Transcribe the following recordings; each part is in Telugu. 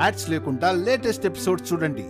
యాడ్స్ లేకుండా లేటెస్ట్ ఎపిసోడ్ చూడండి.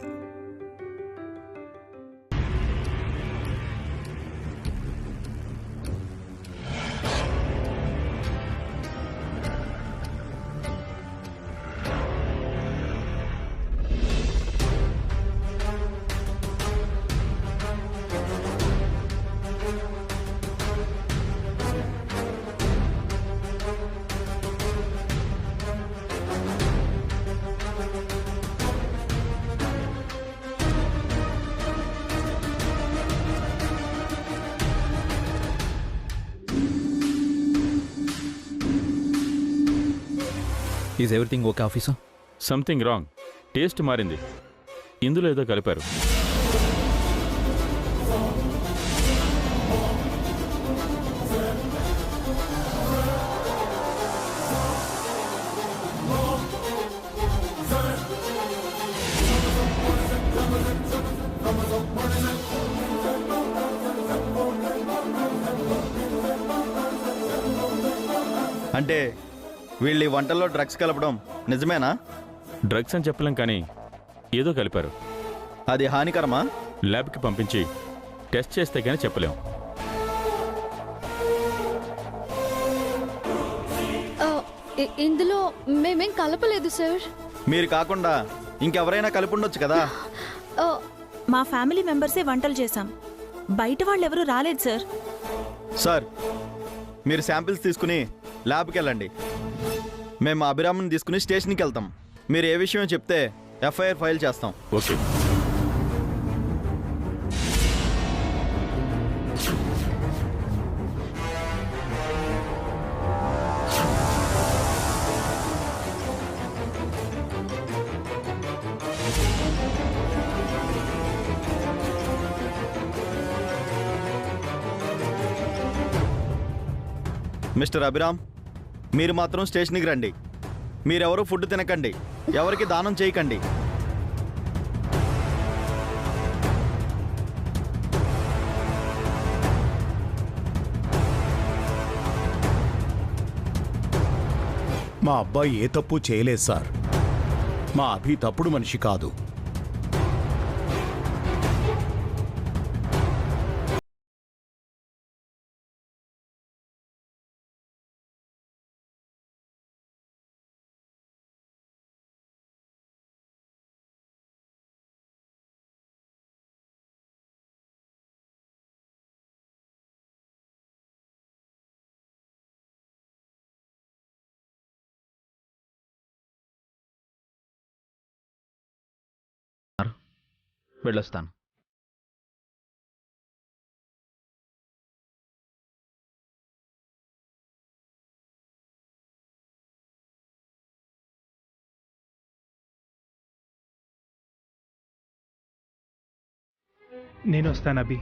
Is everything okay officer? Something wrong. Taste మారింది. ఇందులో ఏదో కలిపారు. అంటే వీళ్ళు ఈ వంటల్లో డ్రగ్స్ కలపడం నిజమేనా? డ్రగ్స్ అని చెప్పలేం, కానీ ఏదో కలిపారు. అది హానికరమా? ల్యాబ్కి పంపించి టెస్ట్ చేస్తే కానీ చెప్పలేం. ఇందులో మేమేం కలపలేదు సార్. మీరు కాకుండా ఇంకెవరైనా కలిపి ఉండొచ్చు కదా. మా ఫ్యామిలీ మెంబర్సే వంటలు చేశాం, బయట వాళ్ళు ఎవరూ రాలేదు సార్. సార్, మీరు శాంపిల్స్ తీసుకుని ల్యాబ్కి వెళ్ళండి. మేము అభిరామ్ని తీసుకుని స్టేషన్కి వెళ్తాం. మీరు ఏ విషయం చెప్తే ఎఫ్ఐఆర్ ఫైల్ చేస్తాం. ఓకే. మిస్టర్ అభిరామ్, మీరు మాత్రం స్టేషన్కి రండి. మీరెవరూ ఫుడ్ తినకండి, ఎవరికి దానం చేయకండి. మా అబ్బాయి ఏ తప్పు చేయలేదు సార్. మా అభి తప్పుడు మనిషి కాదు. వెళ్ళొస్తాను. నేను వస్తాను అభి.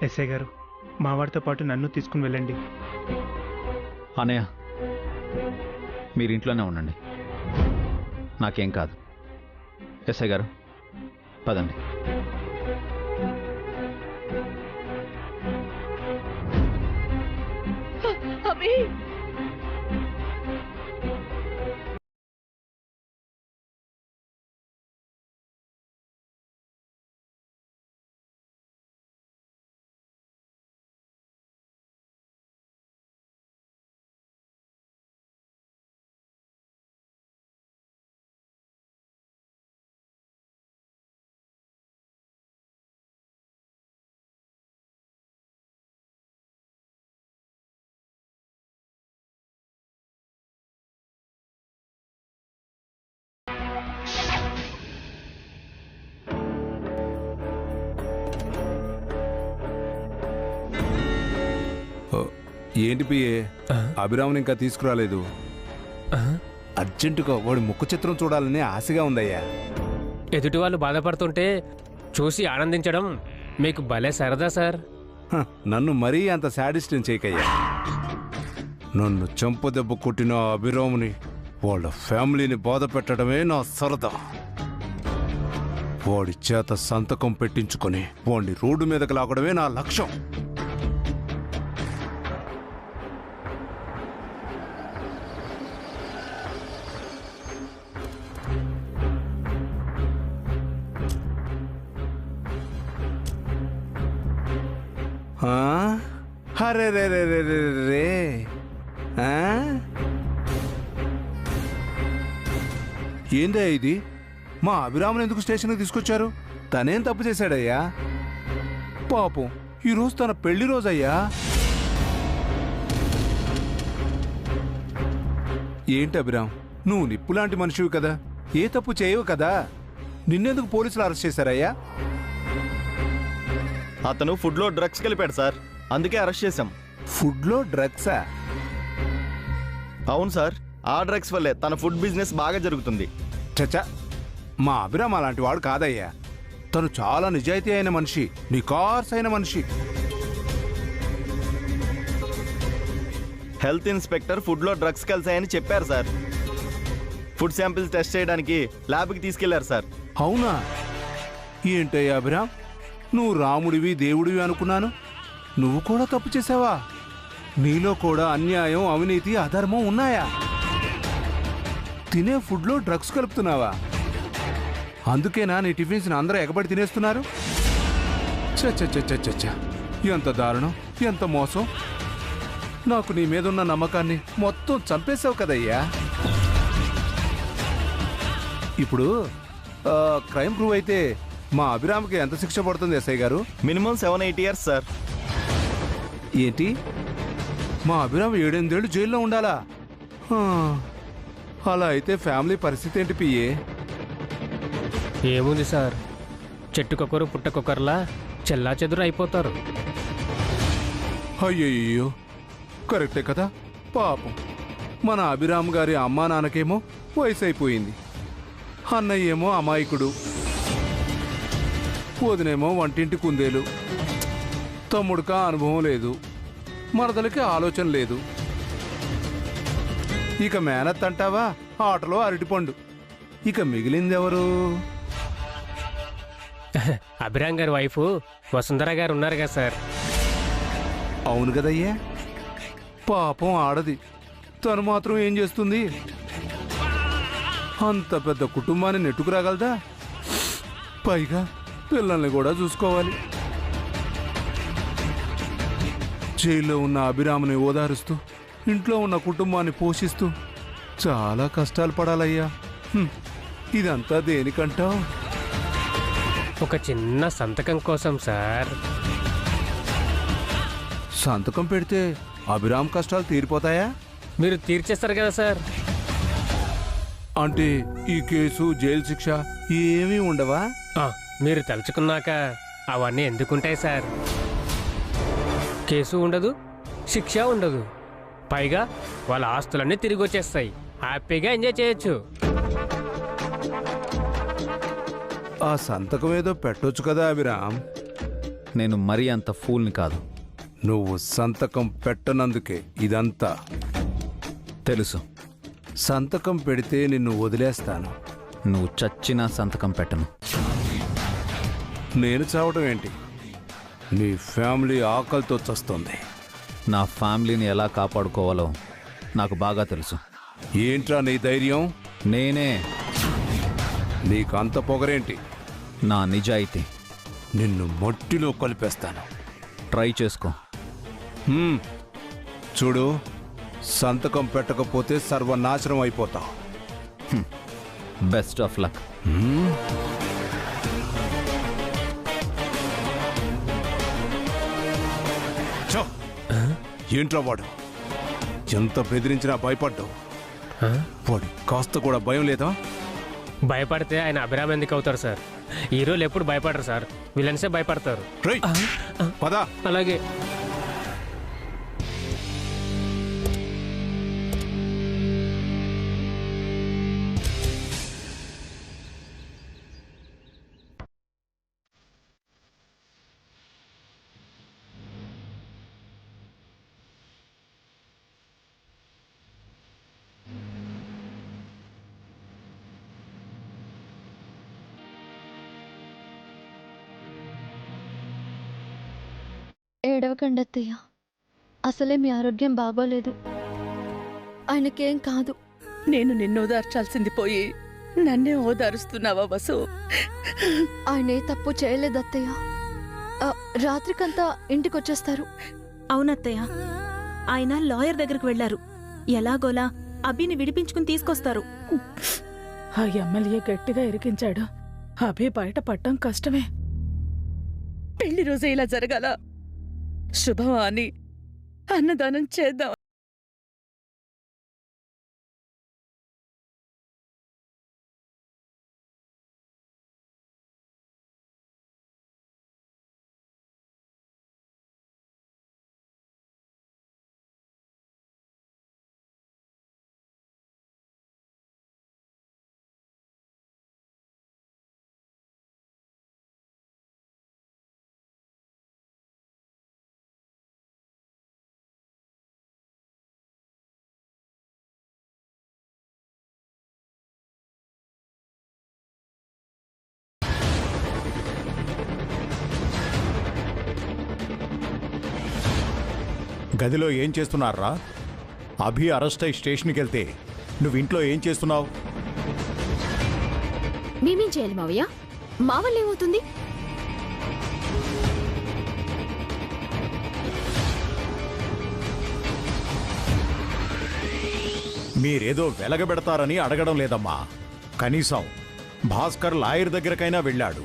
ఎస్ఐ గారు, మా వాడితో పాటు నన్ను తీసుకుని వెళ్ళండి. అన్నయ్య, మీరు ఇంట్లోనే ఉండండి, నాకేం కాదు. ఎస్ఐ గారు, పదండి. అభి, ఏంటి పిఏ, అభిరామ్ని ఇంకా తీసుకురాలేదు? అర్జెంటుగా వాడి ముఖ చిత్రం చూడాలని ఆశగా ఉందయ్యా. ఎదుటి వాళ్ళు బాధపడుతుంటే చూసి ఆనందించడం మీకు భలే సరదా సార్. నన్ను మరీ అంత శాడిస్టం చేయకయ్యా. నన్ను చెంపదెబ్బ కొట్టిన అభిరాముని వాళ్ళ ఫ్యామిలీని బాధ పెట్టడమే నా సరదా. వాడి చేత సంతకం పెట్టించుకొని వాడిని రోడ్డు మీదకి లాగడమే నా లక్ష్యం. అరే రే రే రే రే రే ఆ? ఏందయ్యా ఇది? మా అభిరాముని ఎందుకు స్టేషన్కి తీసుకొచ్చారు? తనేం తప్పు చేశాడయ్యా? పాపం ఈరోజు తన పెళ్లి రోజయ్యా. ఏంటి అభిరామ్, నువ్వు నిప్పులాంటి మనిషివి కదా, ఏ తప్పు చేయవు కదా, నిన్నెందుకు పోలీసులు అరెస్ట్ చేశారయ్యా? అతను ఫుడ్లో డ్రగ్స్ కలిపాడు సార్, అందుకే అరెస్ట్ చేశాం. ఫుడ్లో డ్రగ్సా? అవును సార్, ఆ డ్రగ్స్ వల్లే తన ఫుడ్ బిజినెస్ బాగా జరుగుతుంది. చచ్చా, మా అభిరామ్ అలాంటి వాడు కాదయ్యా. తను చాలా నిజాయితీ అయిన మనిషి, నికార్స్ అయిన మనిషి. హెల్త్ ఇన్స్పెక్టర్ ఫుడ్లో డ్రగ్స్ కలిసాయని చెప్పారు సార్. ఫుడ్ శాంపిల్స్ టెస్ట్ చేయడానికి ల్యాబ్కి తీసుకెళ్లారు సార్. అవునా? ఏంటయ్యా అభిరామ్, నువ్వు రాముడివి దేవుడివి అనుకున్నాను, నువ్వు కూడా తప్పు చేసావా? నీలో కూడా అన్యాయం, అవినీతి, అధర్మం ఉన్నాయా? తినే ఫుడ్లో డ్రగ్స్ కలుపుతున్నావా? అందుకేనా నీ టిఫిన్స్ని అందరూ ఎగబడి తినేస్తున్నారు? చచ్చ, ఎంత దారుణం, ఎంత మోసం! నాకు నీ మీదున్న నమ్మకాన్ని మొత్తం చంపేశావు కదయ్యా. ఇప్పుడు క్రైమ్ ప్రూవ్ అయితే మా అభిరామ్కి ఎంత శిక్ష పడుతుంది ఎస్ఐ గారు? Minimum 7-8 years sir. ఏంటి, మా అభిరామ్ 7-8 ఏళ్ళు జైల్లో ఉండాలా? అలా అయితే ఫ్యామిలీ పరిస్థితి ఏంటి పియ్యే? ఏముంది సార్, చెట్టుకొకరు పుట్టకొకరులా చెల్లా చెదురు అయిపోతారు. అయ్యయ్యో, కరెక్టే కదా. పాపం మన అభిరామ్ గారి అమ్మా నాన్నకేమో వయసు అయిపోయింది, అన్నయ్య ఏమో అమాయకుడు, వదినేమో వంటింటి కుందేలు, తమ్ముడికా అనుభవం లేదు, మరదలకి ఆలోచన లేదు, ఇక మేనత్ అంటావా ఆటలో అరటిపండు. ఇక మిగిలిందెవరు? అభిరామ్ గారి వైఫ్ వసుంధర గారు ఉన్నారు కదా సార్. అవును కదయ్యా, పాపం ఆడది, తను మాత్రం ఏం చేస్తుంది? అంత పెద్ద కుటుంబాన్ని నెట్టుకురాగలదా? పైగా పిల్లల్ని కూడా చూసుకోవాలి. జైల్లో ఉన్న అభిరాముని ఓదారుస్తూ, ఇంట్లో ఉన్న కుటుంబాన్ని పోషిస్తూ చాలా కష్టాలు పడాలయ్యా. ఇదంతా దేనికంటావు? ఒక చిన్న సంతకం కోసం సార్. సంతకం పెడితే అభిరామ్ కష్టాలు తీరిపోతాయా? మీరు తీర్చేస్తారు కదా సార్. అంటే ఈ కేసు, జైలు శిక్ష ఏమీ ఉండవా? మీరు తలుచుకున్నాక అవన్నీ ఎందుకుంటాయి సార్? కేసు ఉండదు, శిక్ష ఉండదు, పైగా వాళ్ళ ఆస్తులన్నీ తిరిగి వచ్చేస్తాయి. హ్యాపీగా ఎంజాయ్ చేయొచ్చు. ఆ సంతకం ఏదో పెట్టొచ్చు కదా అభిరామ్. నేను మరీ అంత ఫూల్ని కాదు. నువ్వు సంతకం పెట్టనందుకే ఇదంతా. తెలుసు. సంతకం పెడితే నిన్ను వదిలేస్తాను. నువ్వు చచ్చినా సంతకం పెట్టను. నేను చావడం ఏంటి? నీ ఫ్యామిలీ ఆకలితో చస్తుంది. నా ఫ్యామిలీని ఎలా కాపాడుకోవాలో నాకు బాగా తెలుసు. ఏంట్రా నీ ధైర్యం? నేనే. నీకు అంత పొగరేంటి? నా నిజాయితీ. నిన్ను మట్టిలో కలిపేస్తాను. ట్రై చేసుకో. చూడు, సంతకం పెట్టకపోతే సర్వనాశనం అయిపోతావు. Best of luck. ఏంట్రా వాడు? ఎంత బెదిరించినా భయపడ్డావు. వాడు కాస్త కూడా భయం లేదా? భయపడితే ఆయన అభిరామ్ ఎందుకు అవుతారు సార్? హీరోలు ఎప్పుడు భయపడరు సార్, విలన్సే భయపడతారు. పద. అలాగే. ఏడవకండి అత్తయ్య, అసలే మీ ఆరోగ్యం బాగోలేదు. ఆయనకేం కాదు. నేను నిన్ను ఓదార్చాల్సింది పోయి నన్నే ఓదారుస్తున్నావా వసు? ఆయన ఏ తప్పు చేయలేదు అత్తయ్య. రాత్రికంతా ఇంటికి వచ్చేస్తారు. అవునత్తయ్య, ఆయన లాయర్ దగ్గరికి వెళ్లారు. ఎలాగోలా అభిని విడిపించుకుని తీసుకొస్తారు. ఆ ఎమ్మెల్యే గట్టిగా ఇరికించాడు. అభి బయట పడ్డం కష్టమే. పెళ్లి రోజే ఇలా జరగాల? శుభమా అని అన్నదానం చేద్దాం. గదిలో ఏం చేస్తున్నారా? అభి అరెస్ట్ అయి స్టేషన్కి వెళ్తే నువ్వు ఇంట్లో ఏం చేస్తున్నావు? మేమేం చేయాలి మావయ్య? మా వల్ల ఏమవుతుంది? మీరేదో వెలగబెడతారని అడగడం లేదమ్మా. కనీసం భాస్కర్ లాయర్ దగ్గరకైనా వెళ్ళాడు.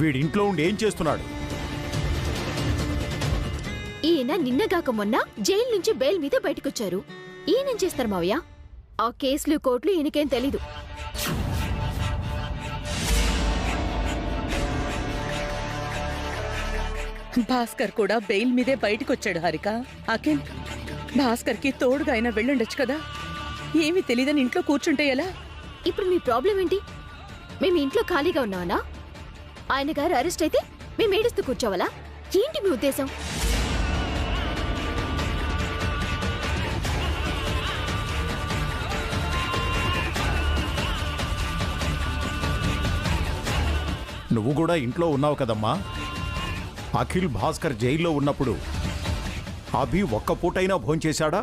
వీడింట్లో ఉండి ఏం చేస్తున్నాడు? ఈయన నిన్నగాక మొన్న జైలు నుంచి బెయిల్ మీద బయటకొచ్చారు. ఈయనేం చేస్తారు మావయ్య? ఆ కేసులు కోర్టులు ఈయనకేం తెలీదు. భాస్కర్ కూడా బెయిల్ మీదే బయటకొచ్చాడు హారిక. అఖిల్, భాస్కర్కి తోడుగా అయినా వెళ్ళుండొచ్చు కదా. ఏమీ తెలీదని ఇంట్లో కూర్చుంటే ఎలా? ఇప్పుడు మీ ప్రాబ్లం ఏంటి? మేము ఇంట్లో ఖాళీగా ఉన్నామనా? ఆయన గారు అరెస్ట్ అయితే మేము ఏడుస్తూ కూర్చోవాలా? ఏంటి మీ ఉద్దేశం? నువ్వు కూడా ఇంట్లో ఉన్నావు కదమ్మా. అఖిల్ భాస్కర్ జైల్లో ఉన్నప్పుడు అభి ఒక్క పూటైనా భోంచేశాడా?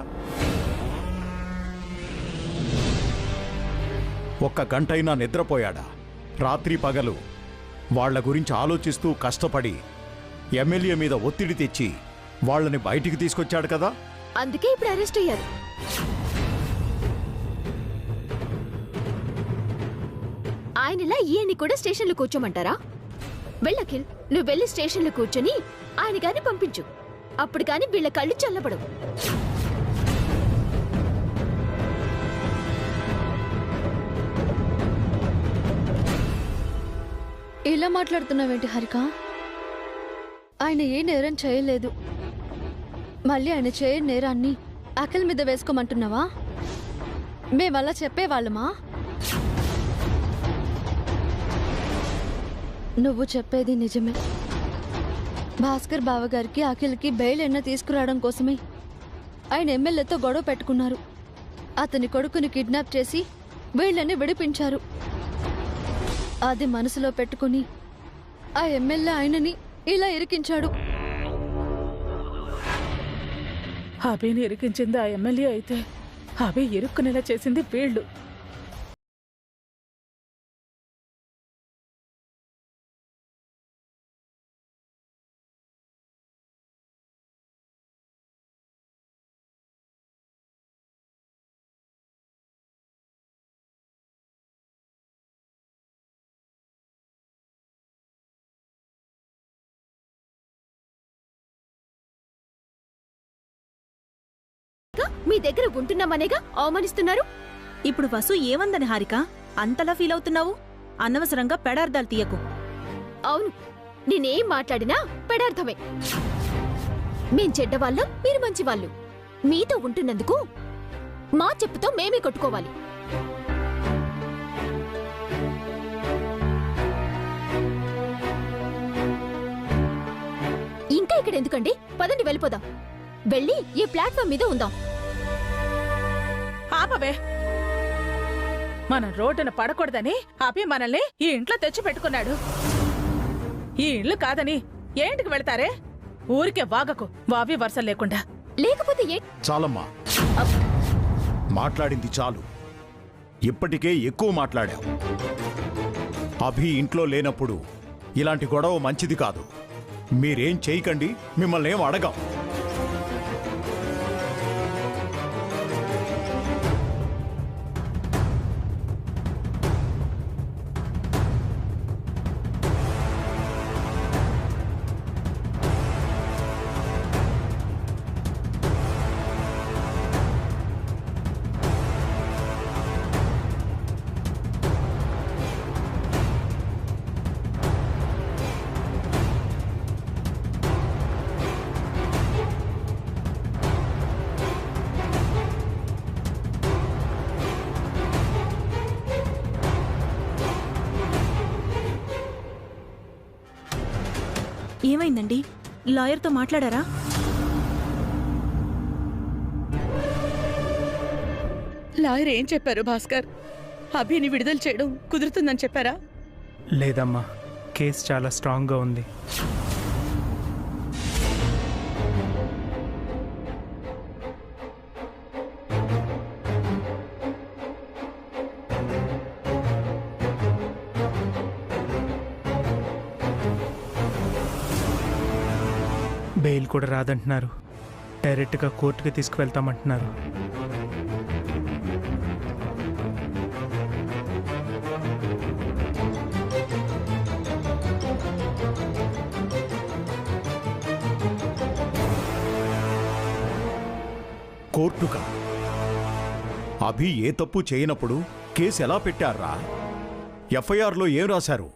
ఒక్క గంటైనా నిద్రపోయాడా? రాత్రి పగలు వాళ్ల గురించి ఆలోచిస్తూ కష్టపడి ఎమ్మెల్యే మీద ఒత్తిడి తెచ్చి వాళ్ళని బయటికి తీసుకొచ్చాడు కదా. అందుకే ఇప్పుడు అరెస్ట్ అయ్యారు. ఆయనలా ఈయన్ని కూడా స్టేషన్లో కూర్చోమంటారా? వెళ్ళకిల్, నువ్వు వెళ్ళి స్టేషన్లో కూర్చొని ఆయన గాని పంపించు. అప్పుడు కాని వీళ్ళ కళ్ళు చల్లబడవు. ఇలా మాట్లాడుతున్నావేంటి హారిక? ఆయన ఏ నేరం చేయలేదు. మళ్ళీ ఆయన చేయని నేరాన్ని అఖిల్ మీద వేసుకోమంటున్నావా? మేమలా చెప్పేవాళ్ళమా? నువ్వు చెప్పేది నిజమే. భాస్కర్ బావగారికి అఖిల్కి బెయిల్ ఎన్న తీసుకురావడం కోసమే ఆయన ఎమ్మెల్యేతో గొడవ పెట్టుకున్నారు. అతని కొడుకుని కిడ్నాప్ చేసి వీళ్ళని విడిపించారు. అది మనసులో పెట్టుకుని ఆ ఎమ్మెల్యే ఆయనని ఇలా ఇరికించాడు. అభిని ఇరికించింది ఆ ఎమ్మెల్యే అయితే అభి ఇరుక్కునేలా చేసింది వీళ్ళు. మీ దగ్గర ఉంటున్నామనేగా అవమానిస్తున్నారు. ఇప్పుడు వసు ఏమందని హారిక అంతలా ఫీల్ అవుతున్నావు? అనవసరంగా పెడార్థాలు తీయకు. అవును, నేనేం మాట్లాడినా పెడార్థమే. మేం చెడ్డవాళ్ళం, మీరు మంచివాళ్ళు. మీతో ఉంటున్నందుకు మా చెప్పుతో మేమే కొట్టుకోవాలి. ఇంకా ఇక్కడ ఎందుకండి? పదండి వెళ్ళిపోదాం. వెళ్ళి ఈ ప్లాట్ఫామ్ మీద ఉందాం. ఆపవే, మనం రోడ్డున పడకూడదని అభి మనల్ని ఈ ఇంట్లో తెచ్చి పెట్టుకున్నాడు. ఈ ఇల్లు కాదని ఏంటికి వెళ్తారే? ఊరికే వాగకు, వావి వరుస లేకుండా. లేకపోతే చాలమ్మా, మాట్లాడింది చాలు. ఇప్పటికే ఎక్కువ మాట్లాడావు. అభి ఇంట్లో లేనప్పుడు ఇలాంటి గొడవ మంచిది కాదు. మీరేం చేయకండి, మిమ్మల్ని ఏం అడగాం. ఏమైందండి? లాయర్తో మాట్లాడారా? లాయర్ ఏం చెప్పారు భాస్కర్? అభిని విడుదల చేయడం కుదురుతుందని చెప్పారా? లేదమ్మా, కేసు చాలా స్ట్రాంగ్గా ఉంది. బెయిల్ కూడా రాదంటున్నారు. డైరెక్ట్గా కోర్టుకి తీసుకువెళ్తామంటున్నారు. కోర్టుకా? అభి ఏ తప్పు చేయనప్పుడు కేసు ఎలా పెట్టారా? ఎఫ్ఐఆర్లో ఏం రాశారు?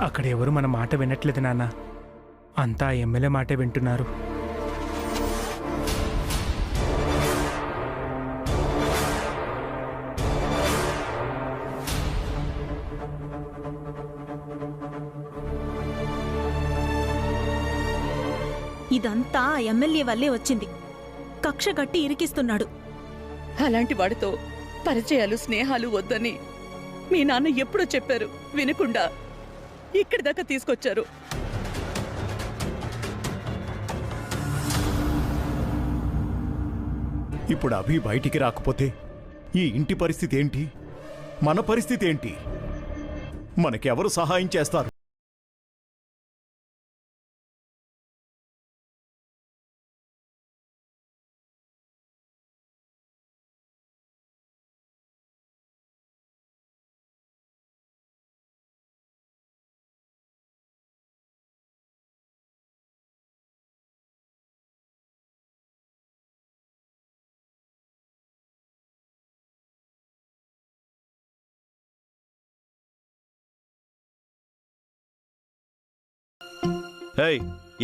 అక్కడ ఎవరు మన మాట వినట్లేదు నాన్న, అంతా ఎమ్మెల్యే మాటే వింటున్నారు. ఇదంతా ఆ ఎమ్మెల్యే వల్లే వచ్చింది. కక్ష కట్టి ఇరికిస్తున్నాడు. అలాంటి వాడితో పరిచయాలు స్నేహాలు వద్దని మీ నాన్న ఎప్పుడో చెప్పారు. వినకుండా ఇక్కడి దాకా తీసుకొచ్చారు. ఇప్పుడు అభి బయటికి రాకపోతే ఈ ఇంటి పరిస్థితి ఏంటి? మన పరిస్థితి ఏంటి? మనకెవరు సహాయం చేస్తారు?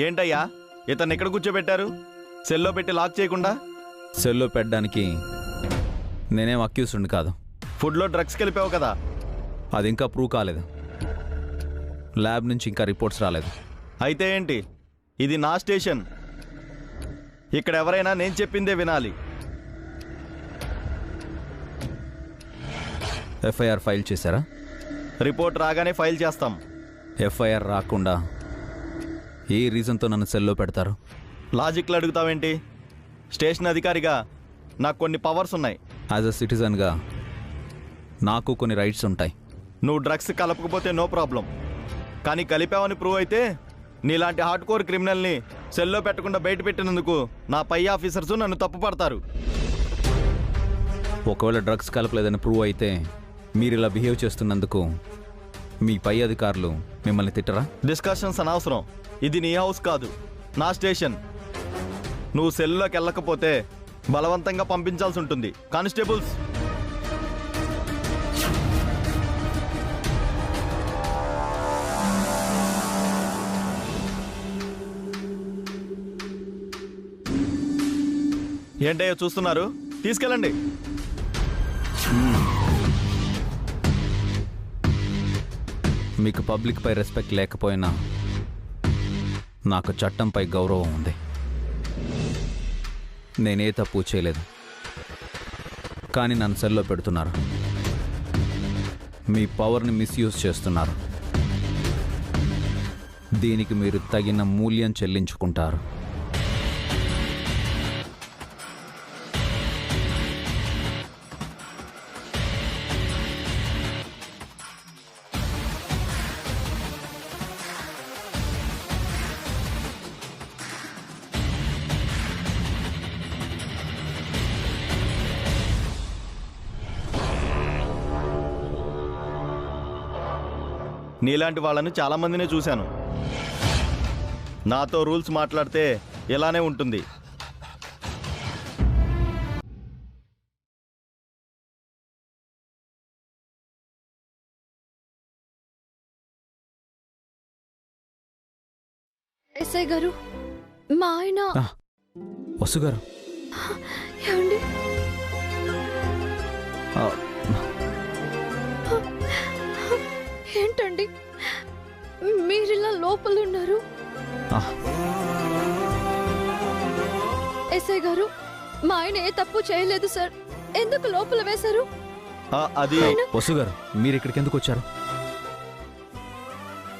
ఏంటయ్యా ఇతన్ని ఎక్కడ కూర్చోబెట్టారు? సెల్లో పెట్టి లాక్ చేయకుండా? సెల్లో పెట్టడానికి నేనేం అక్యూస్డ్ కాదు. ఫుడ్లో డ్రగ్స్ కలిపావు కదా? అది ఇంకా ప్రూవ్ కాలేదు. ల్యాబ్ నుంచి ఇంకా రిపోర్ట్స్ రాలేదు. అయితే ఏంటి? ఇది నా స్టేషన్. ఇక్కడ ఎవరైనా నేను చెప్పిందే వినాలి. ఎఫ్ఐఆర్ ఫైల్ చేశారా? రిపోర్ట్ రాగానే ఫైల్ చేస్తాం. ఎఫ్ఐఆర్ రాకుండా ఏ రీజన్తో నన్ను సెల్లో పెడతారు? లాజిక్లు అడుగుతావేంటి? స్టేషన్ అధికారిగా నాకు కొన్ని పవర్స్ ఉన్నాయి. యాజ్ అ సిటిజన్గా నాకు కొన్ని రైట్స్ ఉంటాయి. నువ్వు డ్రగ్స్ కలపకపోతే నో ప్రాబ్లం, కానీ కలిపావని ప్రూవ్ అయితే నీలాంటి హార్డ్ కోర్ క్రిమినల్ని సెల్లో పెట్టకుండా బయట పెట్టినందుకు నా పై ఆఫీసర్స్ నన్ను తప్పు పడతారు. ఒకవేళ డ్రగ్స్ కలపలేదని ప్రూవ్ అయితే మీరు ఇలా బిహేవ్ చేస్తున్నందుకు మీ పై అధికారులు మిమ్మల్ని తిట్టరా? డిస్కషన్స్ అనవసరం. ఇది నీ హౌస్ కాదు, నా స్టేషన్. నువ్వు సెల్లోకి వెళ్ళకపోతే బలవంతంగా పంపించాల్సి ఉంటుంది. కానిస్టేబుల్స్, ఏంటయ్యో చూస్తున్నారు? తీసుకెళ్ళండి. మీకు పబ్లిక్పై రెస్పెక్ట్ లేకపోయినా నాకు చట్టంపై గౌరవం ఉంది. నేనే తప్పు చేయలేదు, కానీ నన్ను సెల్లో పెడుతున్నారు. మీ పవర్ని మిస్యూజ్ చేస్తున్నారు. దీనికి మీరు తగిన మూల్యం చెల్లించుకుంటారు. నీలాంటి వాళ్ళని చాలామందినే చూశాను. నాతో రూల్స్ మాట్లాడితే ఇలానే ఉంటుంది. ఎస్ఐ గారు, మా ఆయన. వసు గారు, ఏమండి? ఏంటండి మీరిలా లోపలున్నారు? ఎస్ఐ గారు మా ఆయన ఏ తప్పు చేయలేదు సార్. ఎందుకు లోపల వేశారు? అది వసు గారు, మీరు ఇక్కడికి ఎందుకు వచ్చారు?